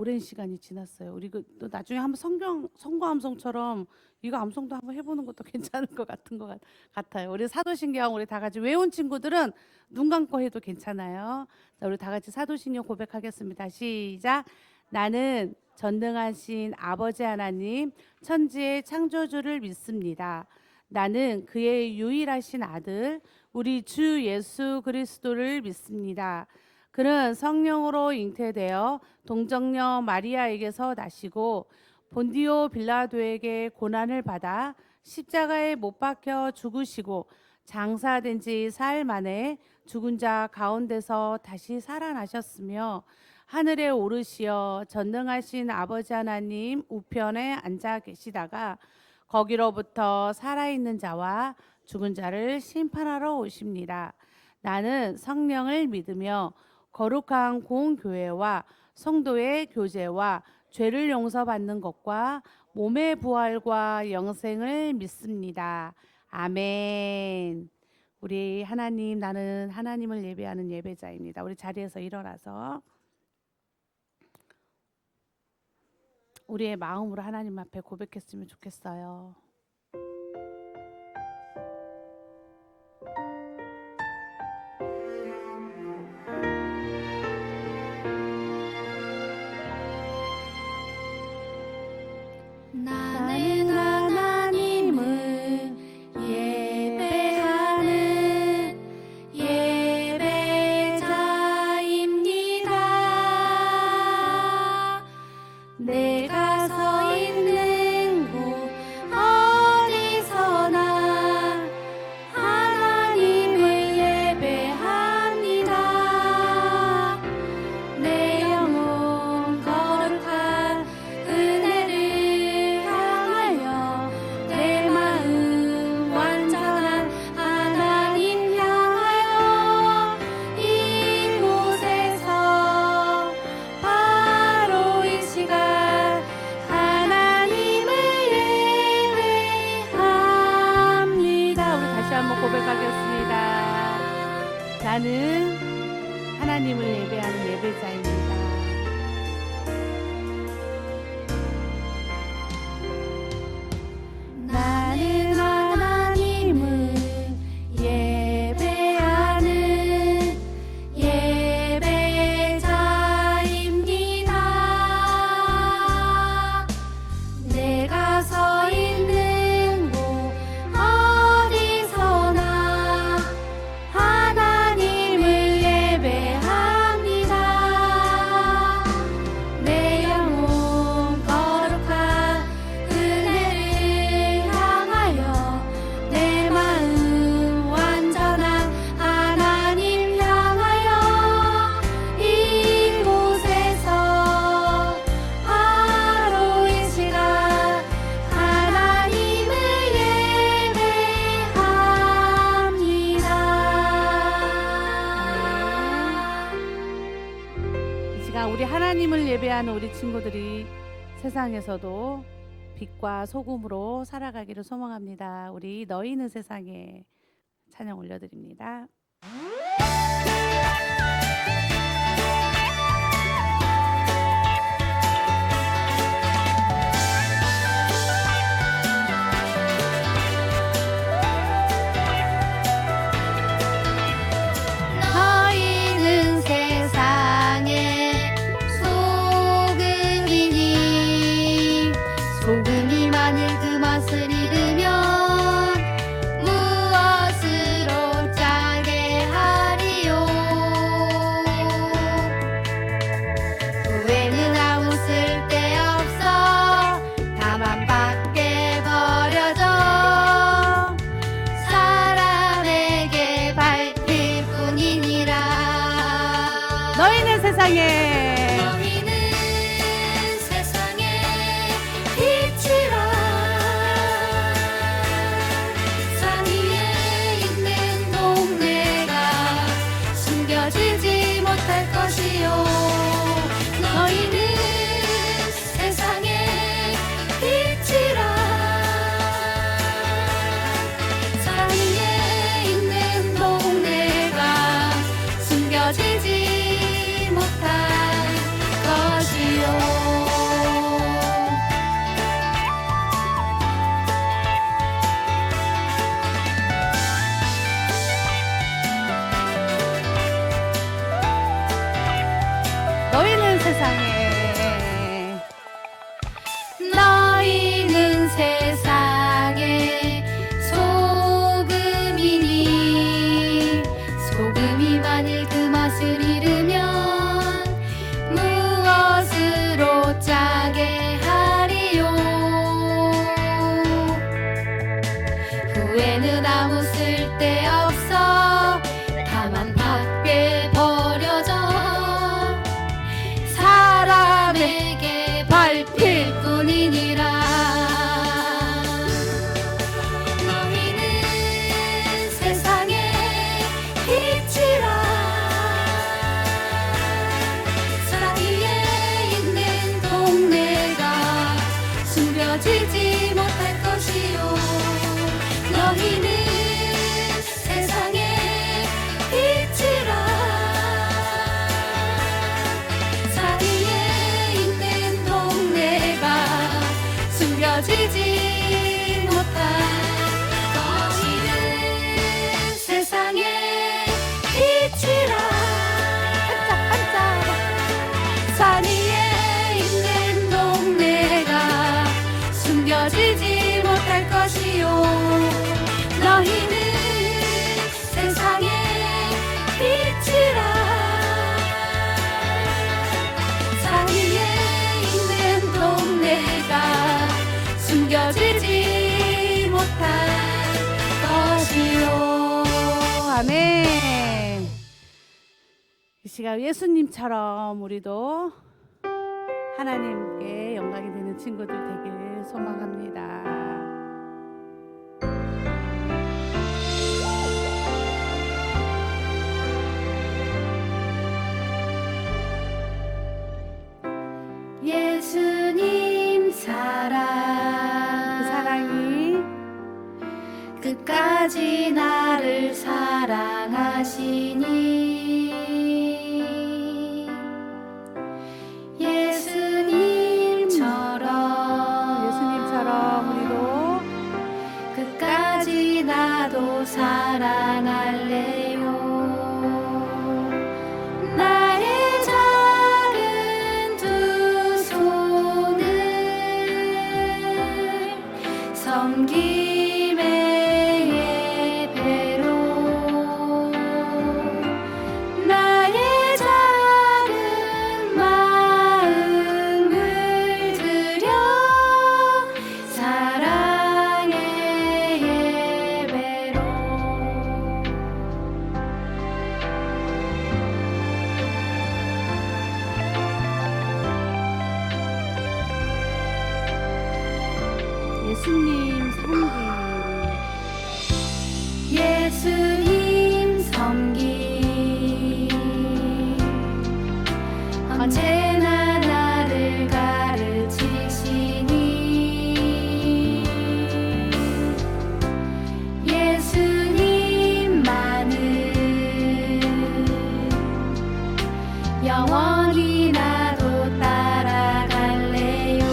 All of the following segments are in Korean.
오랜 시간이 지났어요. 우리 또 나중에 한번 선거 암송처럼 이거 암송도 한번 해보는 것도 괜찮을 것 같아요. 우리 사도신경 우리 다 같이 외운 친구들은 눈 감고 해도 괜찮아요. 자, 우리 다 같이 사도신경 고백하겠습니다. 시작. 나는 전능하신 아버지 하나님, 천지의 창조주를 믿습니다. 나는 그의 유일하신 아들, 우리 주 예수 그리스도를 믿습니다. 그는 성령으로 잉태되어 동정녀 마리아에게서 나시고 본디오 빌라도에게 고난을 받아 십자가에 못 박혀 죽으시고 장사된 지 사흘 만에 죽은 자 가운데서 다시 살아나셨으며 하늘에 오르시어 전능하신 아버지 하나님 우편에 앉아 계시다가 거기로부터 살아있는 자와 죽은 자를 심판하러 오십니다. 나는 성령을 믿으며 거룩한 공교회와 성도의 교제와 죄를 용서받는 것과 몸의 부활과 영생을 믿습니다. 아멘. 우리 하나님, 나는 하나님을 예배하는 예배자입니다. 우리 자리에서 일어나서 우리의 마음으로 하나님 앞에 고백했으면 좋겠어요. 나는 하나님을 예배하는 예배자입니다. 내가 서 있는 곳 어디서나 하나님을 예배합니다. 내 영혼 거룩한 은혜를 향하여 내 마음 완전한 하나님 향하여 이곳에서 바로 이 시간 하나님을 예배합니다. 우리 다시 한번 고백하겠습니다. 나는 하나님을 예배하는 예배자입니다. 나는 하나님을 예배하는 예배자입니다. 내가 서 있는 곳 어디서나 하나님을 예배합니다. 내 영혼 거룩한 은혜를 향하여 내 마음 완전한 하나님 향하여 이곳에서 바로 이 시간 하나님을 예배합니다. 이 시간 우리 하나님을 예배하는 우리 친구들이 세상에서도 빛과 소금으로 살아가기를 소망합니다. 우리 너희는 세상에 찬양 올려드립니다. 너희는 세상의 소금이니 소금이 만일 그 맛을 잃으면 무엇으로 짜게 하리요. 숨겨지지 못할 거리는 세상의 빛이라 반짝반짝 산 위에 있는 동네가 숨겨지지 못할 것이요 너희는 세상의 빛이라 산 위에 있는 동네가 숨겨지지 못할 것이요 아멘. 이 시간 예수님처럼 우리도 하나님께 영광이 되는 친구들 되길 소망합니다. 예수님 사랑 그 사랑이 끝까지 나를 사랑하시니 예수님처럼 우리도 끝까지 나도 사랑할래요 나의 작은 두 손을 섬김의 예배로 나의 작은 마음을 드려 사랑의 예배로 예수님 섬기 예수님 섬기 언제나 나를 가르치시니 예수님만은 영원히 나도 따라갈래요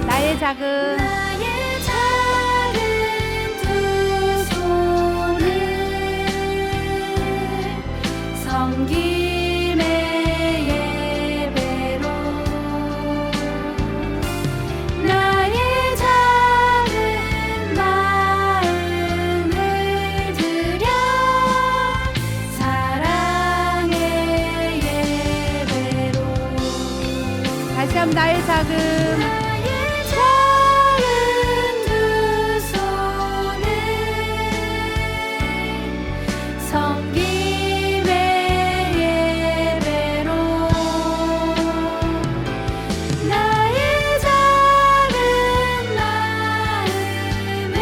나의 작은 나의 작은 두 손을 섬김의 예배로 나의 작은 마음을 드려 사랑의 예배로 다시 한번 나의 작은 나의 작은 두 손을 섬김의 예배로 나의 작은 마음을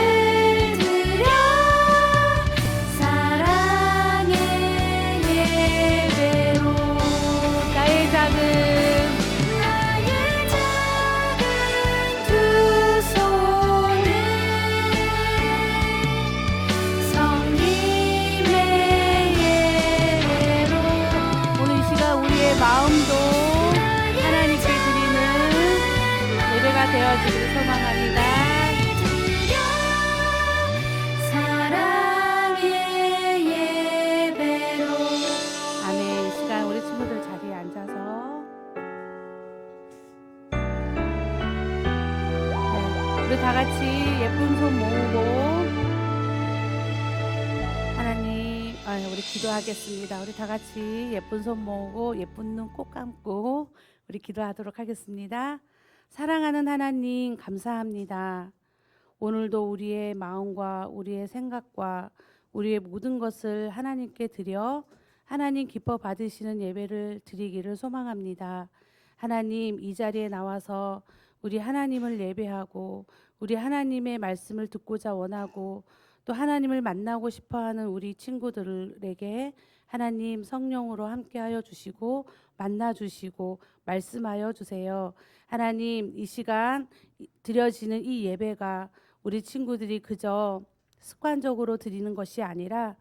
드려 사랑의 예배로 나의 작은 나의 작은 두 손을 섬김의 예배로 오늘 이 시간 우리의 마음도 하나님께 드리는 예배가 되어지길 소망합니다. 사랑의 예배로 아멘. 이 시간 우리 친구들 자리에 앉아서 우리 다 같이 예쁜 손 모으고 하나님, 우리 기도하겠습니다. 우리 다 같이 예쁜 손 모으고 예쁜 눈 꼭 감고 우리 기도하도록 하겠습니다. 사랑하는 하나님, 감사합니다. 오늘도 우리의 마음과 우리의 생각과 우리의 모든 것을 하나님께 드려 하나님 기뻐 받으시는 예배를 드리기를 소망합니다. 하나님, 이 자리에 나와서 우리 하나님을 예배하고 우리 하나님의 말씀을 듣고자 원하고 또 하나님을 만나고 싶어하는 우리 친구들에게 하나님 성령으로 함께하여 주시고 만나 주시고 말씀하여 주세요. 하나님, 이 시간 드려지는 이 예배가 우리 친구들이 그저 습관적으로 드리는 것이 아니라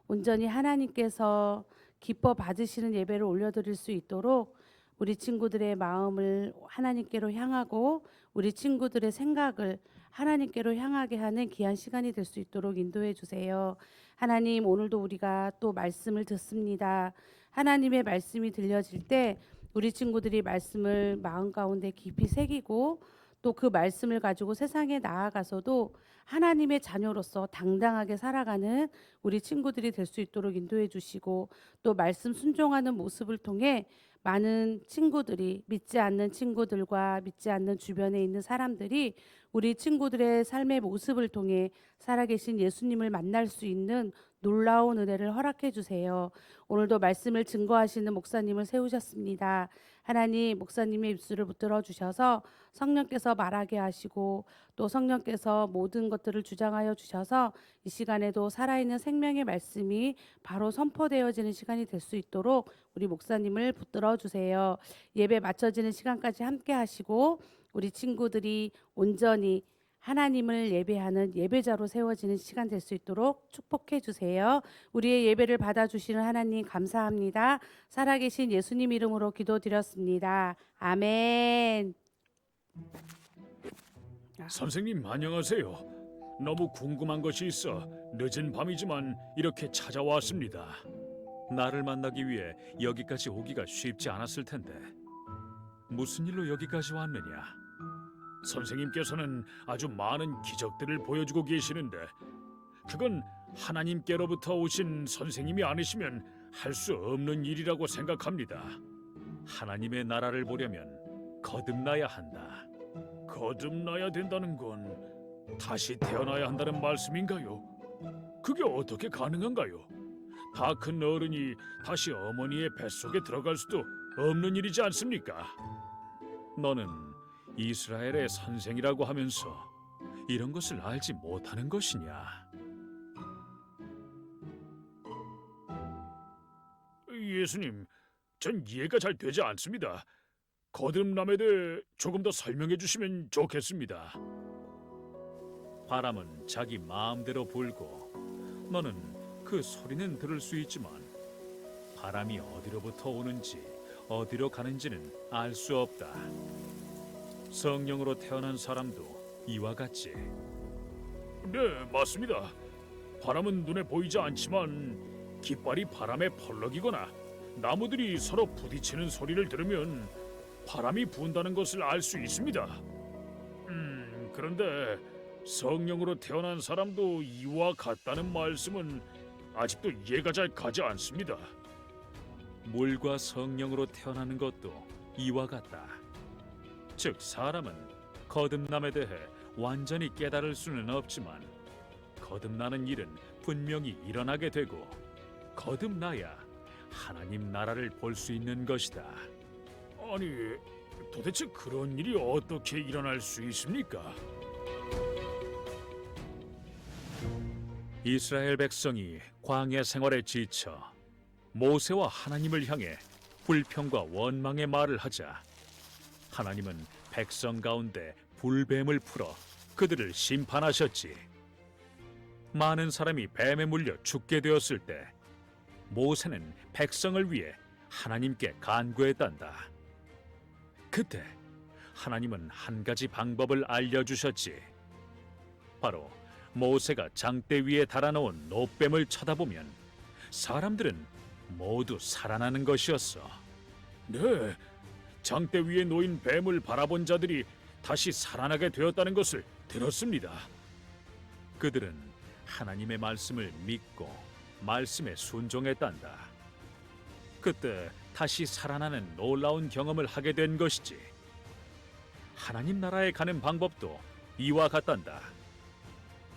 온전히 하나님께서 기뻐 받으시는 예배를 올려드릴 수 있도록 우리 친구들의 마음을 하나님께로 향하고 우리 친구들의 생각을 하나님께로 향하게 하는 귀한 시간이 될 수 있도록 인도해 주세요. 하나님, 오늘도 우리가 또 말씀을 듣습니다. 하나님의 말씀이 들려질 때 우리 친구들이 말씀을 마음 가운데 깊이 새기고 또 그 말씀을 가지고 세상에 나아가서도 하나님의 자녀로서 당당하게 살아가는 우리 친구들이 될 수 있도록 인도해 주시고, 또 말씀 순종하는 모습을 통해 많은 친구들이, 믿지 않는 친구들과 믿지 않는 주변에 있는 사람들이 우리 친구들의 삶의 모습을 통해 살아계신 예수님을 만날 수 있는 놀라운 은혜를 허락해 주세요. 오늘도 말씀을 증거하시는 목사님을 세우셨습니다. 하나님, 목사님의 입술을 붙들어 주셔서 성령께서 말하게 하시고 또 성령께서 모든 것들을 주장하여 주셔서 이 시간에도 살아있는 생명의 말씀이 바로 선포되어지는 시간이 될 수 있도록 우리 목사님을 붙들어 주세요. 예배 마쳐지는 시간까지 함께 하시고 우리 친구들이 온전히 하나님을 예배하는 예배자로 세워지는 시간 될 수 있도록 축복해 주세요. 우리의 예배를 받아주시는 하나님 감사합니다. 살아계신 예수님 이름으로 기도드렸습니다. 아멘. 선생님 안녕하세요. 너무 궁금한 것이 있어 늦은 밤이지만 이렇게 찾아왔습니다. 나를 만나기 위해 여기까지 오기가 쉽지 않았을 텐데 무슨 일로 여기까지 왔느냐? 선생님께서는 아주 많은 기적들을 보여주고 계시는데 그건 하나님께로부터 오신 선생님이 아니시면 할 수 없는 일이라고 생각합니다. 하나님의 나라를 보려면 거듭나야 한다. 거듭나야 된다는 건 다시 태어나야 한다는 말씀인가요? 그게 어떻게 가능한가요? 다 큰 어른이 다시 어머니의 뱃속에 들어갈 수도 없는 일이지 않습니까? 너는 이스라엘의 선생이라고 하면서 이런 것을 알지 못하는 것이냐? 예수님, 전 이해가 잘 되지 않습니다. 거듭남에 대해 조금 더 설명해 주시면 좋겠습니다. 바람은 자기 마음대로 불고 너는 그 소리는 들을 수 있지만 바람이 어디로부터 오는지 어디로 가는지는 알 수 없다. 성령으로 태어난 사람도 이와 같지. 네, 맞습니다. 바람은 눈에 보이지 않지만 깃발이 바람에 펄럭이거나 나무들이 서로 부딪히는 소리를 들으면 바람이 분다는 것을 알 수 있습니다. 그런데 성령으로 태어난 사람도 이와 같다는 말씀은 아직도 이해가 잘 가지 않습니다. 물과 성령으로 태어나는 것도 이와 같다. 즉 사람은 거듭남에 대해 완전히 깨달을 수는 없지만 거듭나는 일은 분명히 일어나게 되고 거듭나야 하나님 나라를 볼 수 있는 것이다. 아니, 도대체 그런 일이 어떻게 일어날 수 있습니까? 이스라엘 백성이 광야 생활에 지쳐 모세와 하나님을 향해 불평과 원망의 말을 하자 하나님은 백성 가운데 불뱀을 풀어 그들을 심판하셨지. 많은 사람이 뱀에 물려 죽게 되었을 때 모세는 백성을 위해 하나님께 간구했단다. 그때 하나님은 한 가지 방법을 알려주셨지. 바로 모세가 장대 위에 달아놓은 노뱀을 쳐다보면 사람들은 모두 살아나는 것이었어. 네, 장대 위에 놓인 뱀을 바라본 자들이 다시 살아나게 되었다는 것을 들었습니다. 그들은 하나님의 말씀을 믿고 말씀에 순종했단다. 그때 다시 살아나는 놀라운 경험을 하게 된 것이지. 하나님 나라에 가는 방법도 이와 같단다.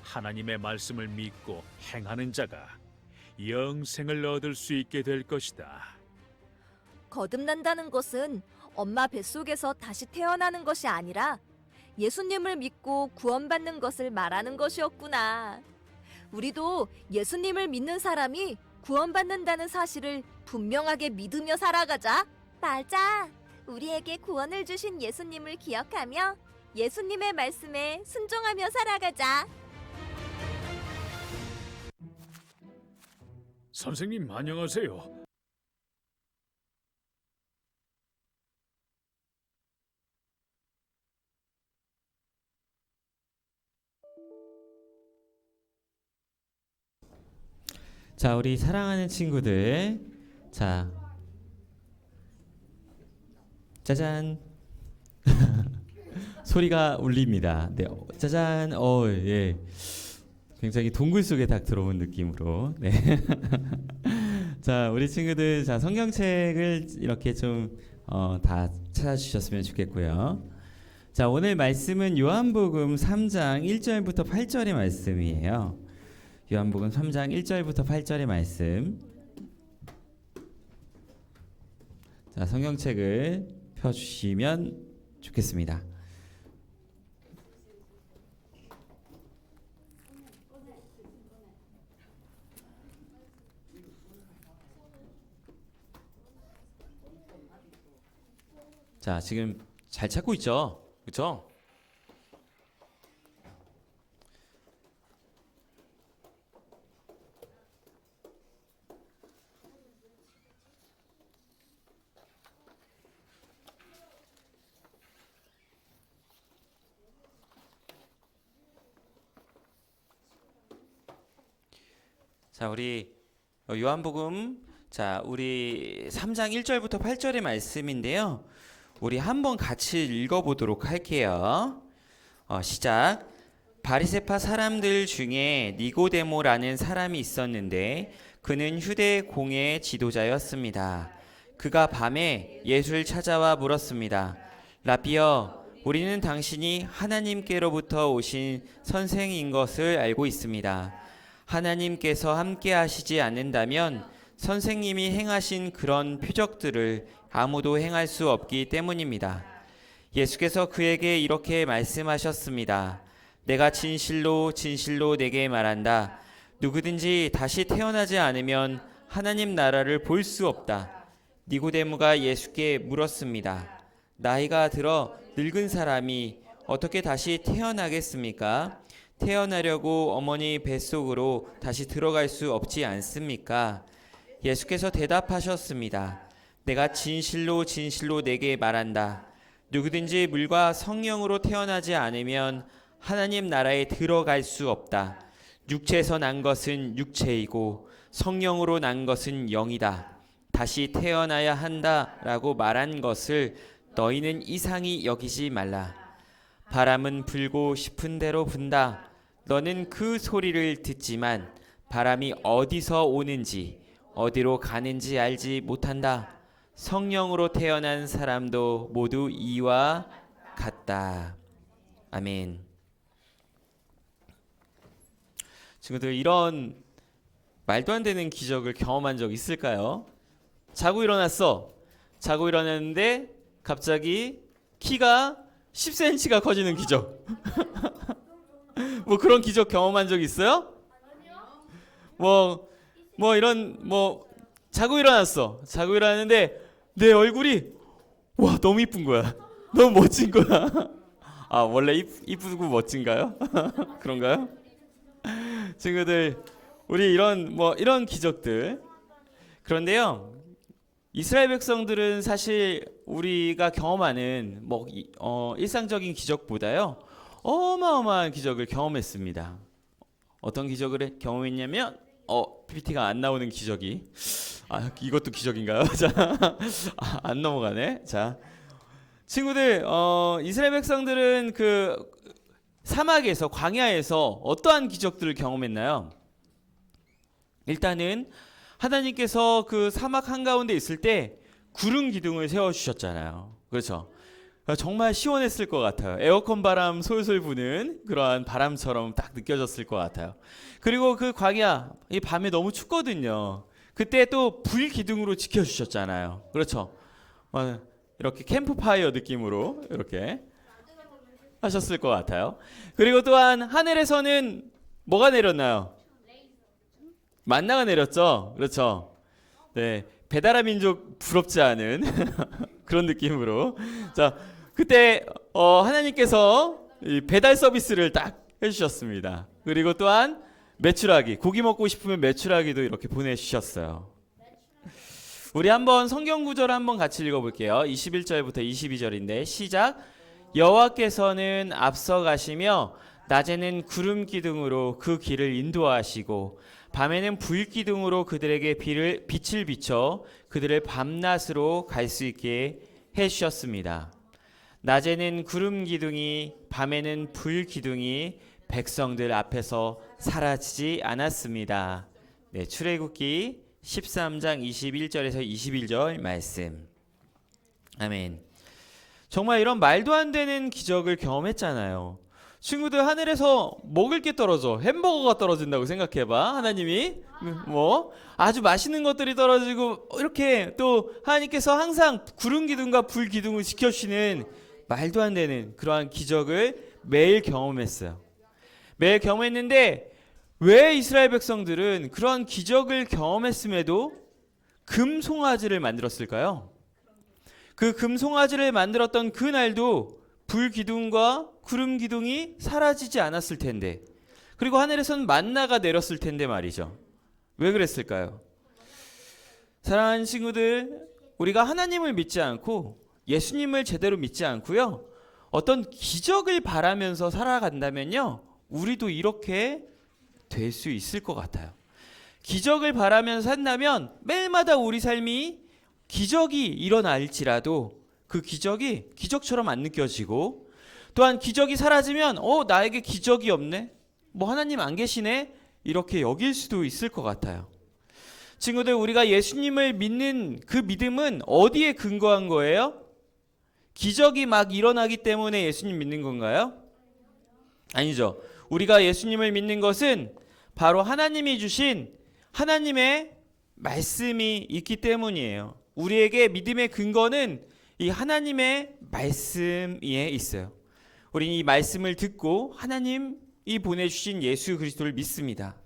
하나님의 말씀을 믿고 행하는 자가 영생을 얻을 수 있게 될 것이다. 거듭난다는 것은 엄마 뱃속에서 다시 태어나는 것이 아니라 예수님을 믿고 구원받는 것을 말하는 것이었구나. 우리도 예수님을 믿는 사람이 구원받는다는 사실을 분명하게 믿으며 살아가자. 맞아. 우리에게 구원을 주신 예수님을 기억하며 예수님의 말씀에 순종하며 살아가자. 선생님 안녕하세요. 자, 우리 사랑하는 친구들. 자, 짜잔. 소리가 울립니다. 네, 짜잔. 예. 굉장히 동굴 속에 딱 들어온 느낌으로. 네. 자, 우리 친구들, 자, 성경책을 이렇게 좀 다 찾아주셨으면 좋겠고요. 자, 오늘 말씀은 요한복음 3장 1절부터 8절의 말씀이에요. 요한복음 3장 1절부터 8절의 말씀. 자, 성경책을 펴주시면 좋겠습니다. 자, 지금 잘 찾고 있죠? 그렇죠? 자, 우리 요한복음, 자, 우리 3장 1절부터 8절의 말씀인데요. 우리 한번 같이 읽어보도록 할게요. 시작. 바리새파 사람들 중에 니고데모라는 사람이 있었는데 그는 휴대 공의 지도자였습니다. 그가 밤에 예수를 찾아와 물었습니다. 라비여, 우리는 당신이 하나님께로부터 오신 선생인 것을 알고 있습니다. 하나님께서 함께 하시지 않는다면 선생님이 행하신 그런 표적들을 아무도 행할 수 없기 때문입니다. 예수께서 그에게 이렇게 말씀하셨습니다. 내가 진실로 진실로 내게 말한다. 누구든지 다시 태어나지 않으면 하나님 나라를 볼 수 없다. 니고데모가 예수께 물었습니다. 나이가 들어 늙은 사람이 어떻게 다시 태어나겠습니까? 태어나려고 어머니 뱃속으로 다시 들어갈 수 없지 않습니까? 예수께서 대답하셨습니다. 내가 진실로 진실로 내게 말한다. 누구든지 물과 성령으로 태어나지 않으면 하나님 나라에 들어갈 수 없다. 육체에서 난 것은 육체이고 성령으로 난 것은 영이다. 다시 태어나야 한다라고 말한 것을 너희는 이상히 여기지 말라. 바람은 불고 싶은 대로 분다. 너는 그 소리를 듣지만 바람이 어디서 오는지 어디로 가는지 알지 못한다. 성령으로 태어난 사람도 모두 이와 같다. 아멘. 친구들, 이런 말도 안 되는 기적을 경험한 적 있을까요? 자고 일어났어. 자고 일어났는데 갑자기 키가 10cm가 커지는 기적. 뭐 그런 기적 경험한 적 있어요? 뭐 이런 자고 일어났어. 자고 일어났는데 내 얼굴이 와 너무 이쁜 거야. 너무 멋진 거야. 아 원래 이쁘고 멋진가요? 그런가요? 친구들, 우리 이런 기적들. 그런데요, 이스라엘 백성들은 사실 우리가 경험하는 일상적인 기적보다요 어마어마한 기적을 경험했습니다. 어떤 기적을 경험했냐면 PPT가 안 나오는 기적이 이것도 기적인가요? 자, 안 넘어가네. 자, 친구들, 이스라엘 백성들은 그 사막에서 광야에서 어떠한 기적들을 경험했나요? 일단은 하나님께서 그 사막 한가운데 있을 때 구름 기둥을 세워주셨잖아요. 그렇죠? 정말 시원했을 것 같아요. 에어컨 바람 솔솔 부는 그러한 바람처럼 딱 느껴졌을 것 같아요. 그리고 그 광야, 이 밤에 너무 춥거든요. 그때 또 불 기둥으로 지켜주셨잖아요. 그렇죠? 이렇게 캠프파이어 느낌으로 이렇게 하셨을 것 같아요. 그리고 또한 하늘에서는 뭐가 내렸나요? 만나가 내렸죠. 그렇죠? 네, 배달의 민족 부럽지 않은 그런 느낌으로. 자, 그때 하나님께서 이 배달 서비스를 딱 해주셨습니다. 그리고 또한 메추라기, 고기 먹고 싶으면 메추라기도 이렇게 보내주셨어요. 우리 한번 성경 구절 한번 같이 읽어볼게요. 21절부터 22절인데 시작. 여호와께서는 앞서 가시며 낮에는 구름 기둥으로 그 길을 인도하시고 밤에는 불기둥으로 그들에게 빛을 비춰 그들을 밤낮으로 갈 수 있게 해주셨습니다. 낮에는 구름 기둥이, 밤에는 불 기둥이 백성들 앞에서 사라지지 않았습니다. 네, 출애굽기 13장 21절에서 21절 말씀. 아멘. 정말 이런 말도 안 되는 기적을 경험했잖아요. 친구들, 하늘에서 먹을 게 떨어져, 햄버거가 떨어진다고 생각해봐. 하나님이 뭐 아주 맛있는 것들이 떨어지고, 이렇게 또 하나님께서 항상 구름 기둥과 불 기둥을 지켜주시는 말도 안 되는 그러한 기적을 매일 경험했어요. 매일 경험했는데 왜 이스라엘 백성들은 그런 기적을 경험했음에도 금송아지를 만들었을까요? 그 금송아지를 만들었던 그날도 불 기둥과 구름 기둥이 사라지지 않았을 텐데, 그리고 하늘에서는 만나가 내렸을 텐데 말이죠. 왜 그랬을까요? 사랑하는 친구들, 우리가 하나님을 믿지 않고 예수님을 제대로 믿지 않고요, 어떤 기적을 바라면서 살아간다면요, 우리도 이렇게 될 수 있을 것 같아요. 기적을 바라면서 산다면 매일마다 우리 삶이 기적이 일어날지라도 그 기적이 기적처럼 안 느껴지고, 또한 기적이 사라지면 나에게 기적이 없네, 뭐 하나님 안 계시네, 이렇게 여길 수도 있을 것 같아요. 친구들, 우리가 예수님을 믿는 그 믿음은 어디에 근거한 거예요? 기적이 막 일어나기 때문에 예수님 믿는 건가요? 아니죠. 우리가 예수님을 믿는 것은 바로 하나님이 주신 하나님의 말씀이 있기 때문이에요. 우리에게 믿음의 근거는 이 하나님의 말씀에 있어요. 우리는 이 말씀을 듣고 하나님이 보내주신 예수 그리스도를 믿습니다.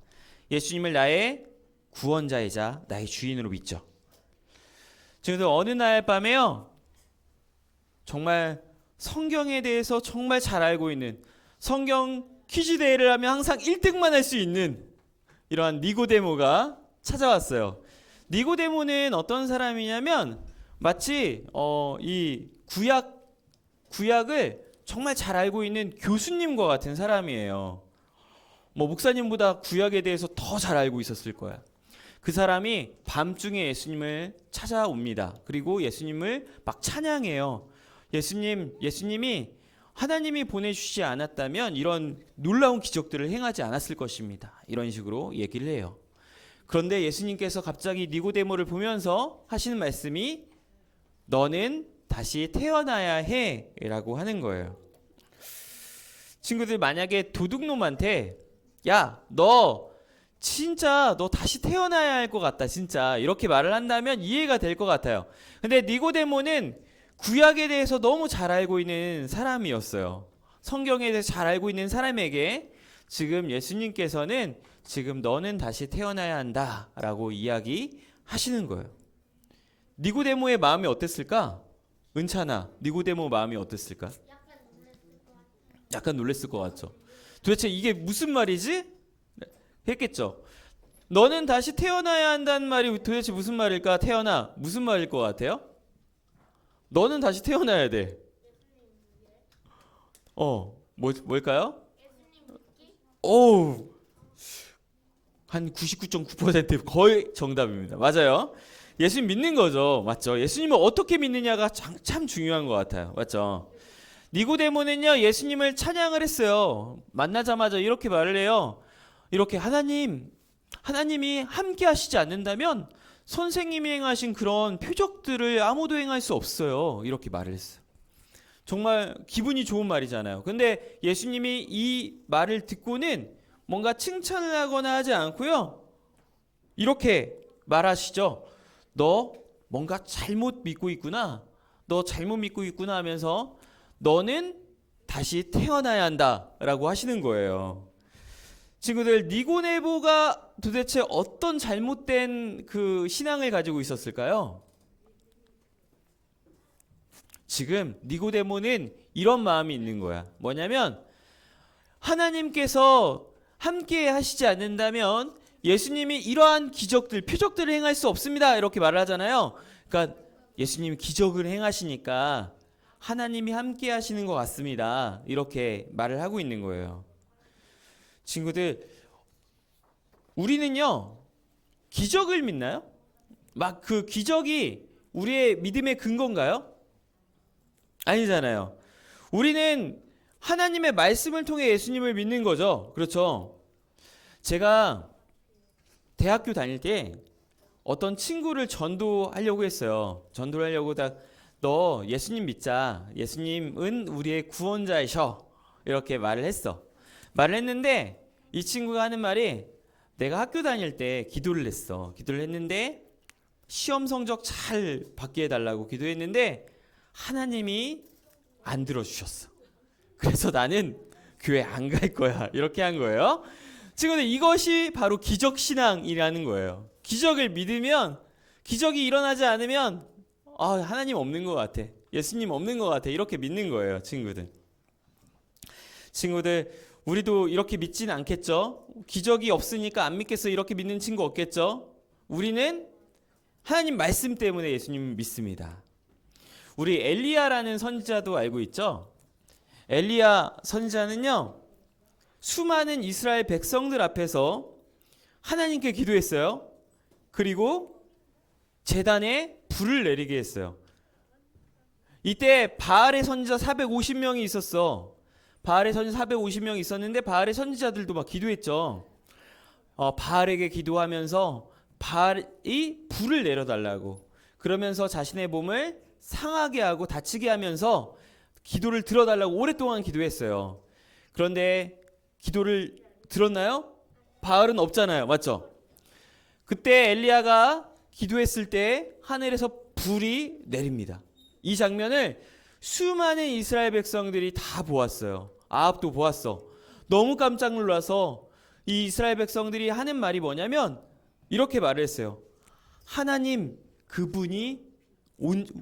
예수님을 나의 구원자이자 나의 주인으로 믿죠. 지금 어느 날 밤에요, 정말 성경에 대해서 정말 잘 알고 있는, 성경 퀴즈 대회를 하면 항상 1등만 할 수 있는 이러한 니고데모가 찾아왔어요. 니고데모는 어떤 사람이냐면 마치 이 구약을 정말 잘 알고 있는 교수님과 같은 사람이에요. 뭐 목사님보다 구약에 대해서 더 잘 알고 있었을 거야. 그 사람이 밤중에 예수님을 찾아옵니다. 그리고 예수님을 막 찬양해요. 예수님이 하나님이 보내주시지 않았다면 이런 놀라운 기적들을 행하지 않았을 것입니다. 이런 식으로 얘기를 해요. 그런데 예수님께서 갑자기 니고데모를 보면서 하시는 말씀이 너는 다시 태어나야 해 라고 하는 거예요. 친구들, 만약에 도둑놈한테 야, 너 다시 태어나야 할 것 같다, 진짜, 이렇게 말을 한다면 이해가 될 것 같아요. 근데 니고데모는 구약에 대해서 너무 잘 알고 있는 사람이었어요. 성경에 대해서 잘 알고 있는 사람에게 지금 예수님께서는 지금 너는 다시 태어나야 한다 라고 이야기하시는 거예요. 니고데모의 마음이 어땠을까? 은찬아, 니고데모 마음이 어땠을까? 약간 놀랬을 것 같죠. 도대체 이게 무슨 말이지? 했겠죠. 너는 다시 태어나야 한다는 말이 도대체 무슨 말일까? 태어나, 무슨 말일 것 같아요? 너는 다시 태어나야 돼. 뭘까요? 한 99.9% 거의 정답입니다. 맞아요. 예수님 믿는 거죠. 맞죠? 예수님을 어떻게 믿느냐가 참 중요한 것 같아요. 맞죠? 니고데모는요, 예수님을 찬양을 했어요. 만나자마자 이렇게 말을 해요. 이렇게 하나님이 함께 하시지 않는다면 선생님이 행하신 그런 표적들을 아무도 행할 수 없어요. 이렇게 말을 했어요. 정말 기분이 좋은 말이잖아요. 근데 예수님이 이 말을 듣고는 뭔가 칭찬을 하거나 하지 않고요, 이렇게 말하시죠. 너 뭔가 잘못 믿고 있구나. 너 잘못 믿고 있구나 하면서 너는 다시 태어나야 한다 라고 하시는 거예요. 친구들, 니고데모가 도대체 어떤 잘못된 그 신앙을 가지고 있었을까요? 지금 니고데모는 이런 마음이 있는 거야. 뭐냐면 하나님께서 함께 하시지 않는다면 예수님이 이러한 기적들, 표적들을 행할 수 없습니다. 이렇게 말을 하잖아요. 그러니까 예수님이 기적을 행하시니까 하나님이 함께 하시는 것 같습니다. 이렇게 말을 하고 있는 거예요. 친구들, 우리는요, 기적을 믿나요? 막 그 기적이 우리의 믿음의 근거인가요? 아니잖아요. 우리는 하나님의 말씀을 통해 예수님을 믿는 거죠. 그렇죠? 제가 대학교 다닐 때 어떤 친구를 전도하려고 했어요. 전도를 하려고 너 예수님 믿자. 예수님은 우리의 구원자이셔. 이렇게 말을 했어. 말을 했는데 이 친구가 하는 말이 내가 학교 다닐 때 기도를 했어. 기도를 했는데 시험 성적 잘 받게 해달라고 기도했는데 하나님이 안 들어주셨어. 그래서 나는 교회 안 갈 거야. 이렇게 한 거예요. 친구들, 이것이 바로 기적신앙이라는 거예요. 기적을 믿으면, 기적이 일어나지 않으면 하나님 없는 것 같아. 예수님 없는 것 같아. 이렇게 믿는 거예요, 친구들. 친구들, 우리도 이렇게 믿지는 않겠죠? 기적이 없으니까 안 믿겠어. 이렇게 믿는 친구 없겠죠? 우리는 하나님 말씀 때문에 예수님을 믿습니다. 우리 엘리야라는 선지자도 알고 있죠? 엘리야 선지자는요, 수많은 이스라엘 백성들 앞에서 하나님께 기도했어요. 그리고 제단에 불을 내리게 했어요. 이때 바알의 선지자 450명이 있었어. 바알의 선지자 450명이 있었는데 바알의 선지자들도 막 기도했죠. 바알에게 기도하면서 바알이 불을 내려달라고, 그러면서 자신의 몸을 상하게 하고 다치게 하면서 기도를 들어달라고 오랫동안 기도했어요. 그런데 기도를 들었나요? 바알은 없잖아요. 맞죠? 그때 엘리야가 기도했을 때 하늘에서 불이 내립니다. 이 장면을 수많은 이스라엘 백성들이 다 보았어요. 아합도 보았어. 너무 깜짝 놀라서 이 이스라엘 백성들이 하는 말이 뭐냐면 이렇게 말을 했어요. 하나님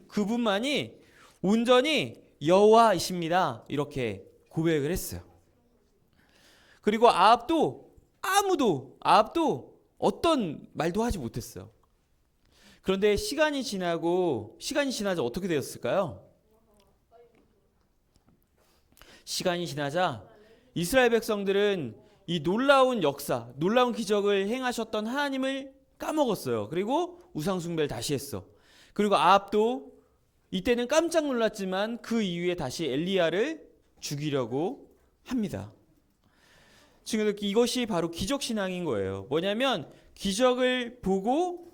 그분만이 온전히 여호와이십니다. 이렇게 고백을 했어요. 그리고 아합도 어떤 말도 하지 못했어요. 그런데 시간이 지나자 어떻게 되었을까요? 시간이 지나자 이스라엘 백성들은 이 놀라운 역사, 놀라운 기적을 행하셨던 하나님을 까먹었어요. 그리고 우상 숭배를 다시 했어. 그리고 아합도 이때는 깜짝 놀랐지만 그 이후에 다시 엘리야를 죽이려고 합니다. 친구들, 이것이 바로 기적 신앙인 거예요. 뭐냐면 기적을 보고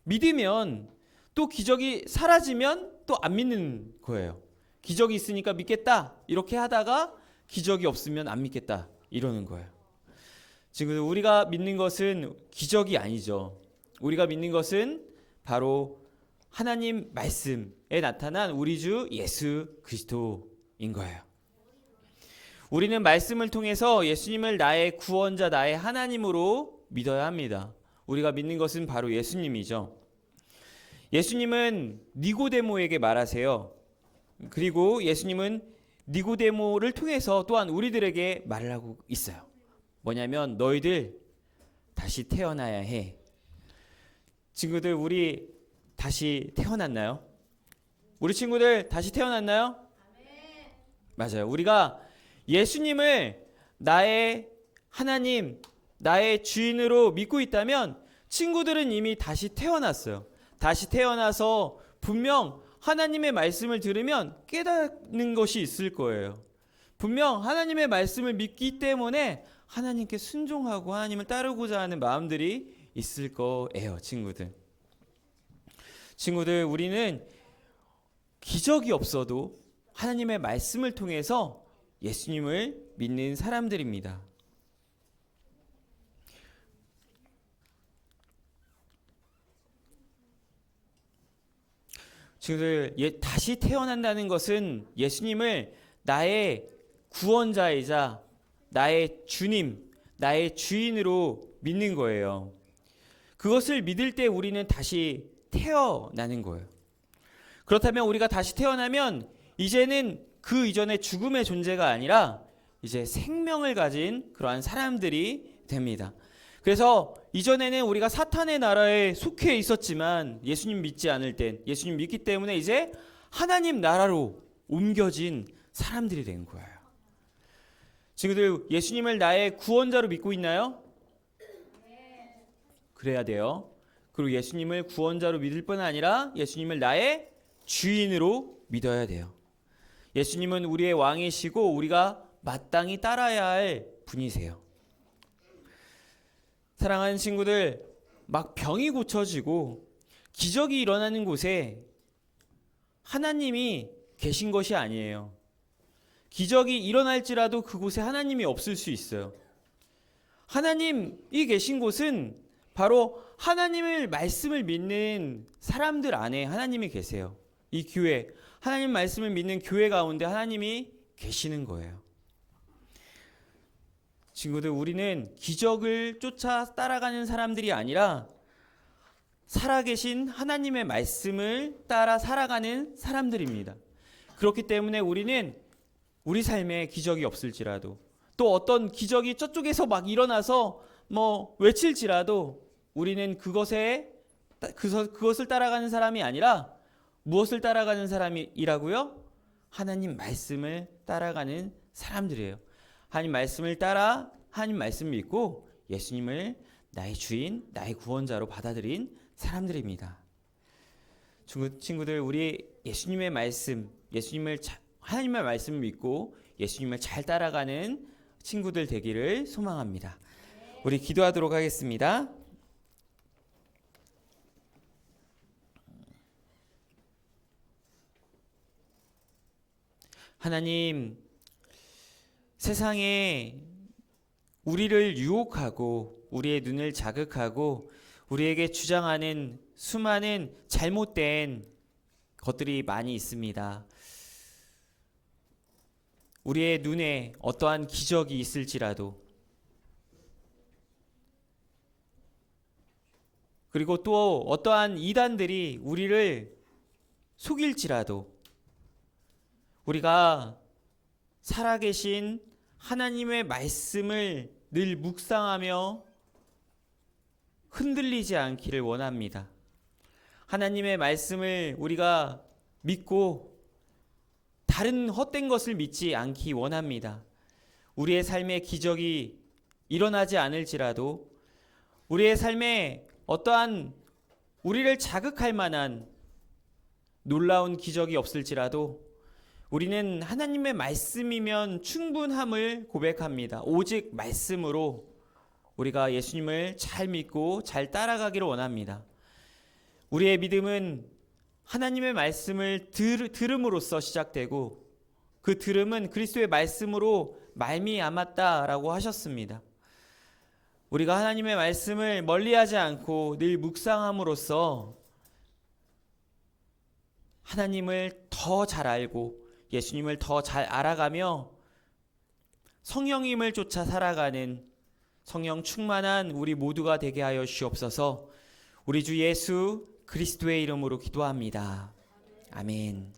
믿으면 또 기적이 사라지면 또 안 믿는 거예요. 기적이 있으니까 믿겠다 이렇게 하다가 기적이 없으면 안 믿겠다 이러는 거예요. 친구들, 우리가 믿는 것은 기적이 아니죠. 우리가 믿는 것은 바로 하나님 말씀에 나타난 우리 주 예수 그리스도인 거예요. 우리는 말씀을 통해서 예수님을 나의 구원자, 나의 하나님으로 믿어야 합니다. 우리가 믿는 것은 바로 예수님이죠. 예수님은 니고데모에게 말하세요. 그리고 예수님은 니고데모를 통해서 또한 우리들에게 말을 하고 있어요. 뭐냐면 너희들 다시 태어나야 해. 친구들, 우리 다시 태어났나요? 우리 친구들 다시 태어났나요? 맞아요. 우리가 예수님을 나의 하나님, 나의 주인으로 믿고 있다면 친구들은 이미 다시 태어났어요. 다시 태어나서 분명 하나님의 말씀을 들으면 깨닫는 것이 있을 거예요. 분명 하나님의 말씀을 믿기 때문에 하나님께 순종하고 하나님을 따르고자 하는 마음들이 있을 거예요, 친구들. 친구들, 우리는 기적이 없어도 하나님의 말씀을 통해서 예수님을 믿는 사람들입니다. 친구들, 다시 태어난다는 것은 예수님을 나의 구원자이자 나의 주님, 나의 주인으로 믿는 거예요. 그것을 믿을 때 우리는 다시 태어나는 거예요. 그렇다면 우리가 다시 태어나면 이제는 그 이전의 죽음의 존재가 아니라 이제 생명을 가진 그러한 사람들이 됩니다. 그래서 이전에는 우리가 사탄의 나라에 속해 있었지만 예수님 믿지 않을 땐, 예수님 믿기 때문에 이제 하나님 나라로 옮겨진 사람들이 된 거예요. 친구들, 예수님을 나의 구원자로 믿고 있나요? 그래야 돼요. 그리고 예수님을 구원자로 믿을 뿐 아니라 예수님을 나의 주인으로 믿어야 돼요. 예수님은 우리의 왕이시고 우리가 마땅히 따라야 할 분이세요. 사랑하는 친구들, 막 병이 고쳐지고 기적이 일어나는 곳에 하나님이 계신 것이 아니에요. 기적이 일어날지라도 그곳에 하나님이 없을 수 있어요. 하나님이 계신 곳은 바로 하나님의 말씀을 믿는 사람들 안에 하나님이 계세요. 이 교회, 하나님 말씀을 믿는 교회 가운데 하나님이 계시는 거예요. 친구들, 우리는 기적을 쫓아 따라가는 사람들이 아니라 살아계신 하나님의 말씀을 따라 살아가는 사람들입니다. 그렇기 때문에 우리는 우리 삶에 기적이 없을지라도, 또 어떤 기적이 저쪽에서 막 일어나서 외칠지라도 우리는 그것을 따라가는 사람이 아니라 무엇을 따라가는 사람이라고요? 하나님 말씀을 따라가는 사람들이에요. 하나님 말씀을 따라 하나님 말씀을 믿고 예수님을 나의 주인, 나의 구원자로 받아들인 사람들입니다. 친구들, 우리 예수님의 말씀, 하나님의 말씀을 믿고 예수님을 잘 따라가는 친구들 되기를 소망합니다. 우리 기도하도록 하겠습니다. 하나님, 세상에 우리를 유혹하고 우리의 눈을 자극하고 우리에게 주장하는 수많은 잘못된 것들이 많이 있습니다. 우리의 눈에 어떠한 기적이 있을지라도, 그리고 또 어떠한 이단들이 우리를 속일지라도 우리가 살아계신 하나님의 말씀을 늘 묵상하며 흔들리지 않기를 원합니다. 하나님의 말씀을 우리가 믿고 다른 헛된 것을 믿지 않기 원합니다. 우리의 삶에 기적이 일어나지 않을지라도, 우리의 삶에 어떠한 우리를 자극할 만한 놀라운 기적이 없을지라도 우리는 하나님의 말씀이면 충분함을 고백합니다. 오직 말씀으로 우리가 예수님을 잘 믿고 잘 따라가기를 원합니다. 우리의 믿음은 하나님의 말씀을 들음으로써 시작되고, 그 들음은 그리스도의 말씀으로 말미암았다라고 하셨습니다. 우리가 하나님의 말씀을 멀리하지 않고 늘 묵상함으로써 하나님을 더 잘 알고 예수님을 더 잘 알아가며 성령님을 쫓아 살아가는 성령 충만한 우리 모두가 되게 하여 주옵소서. 우리 주 예수 그리스도의 이름으로 기도합니다. 아멘.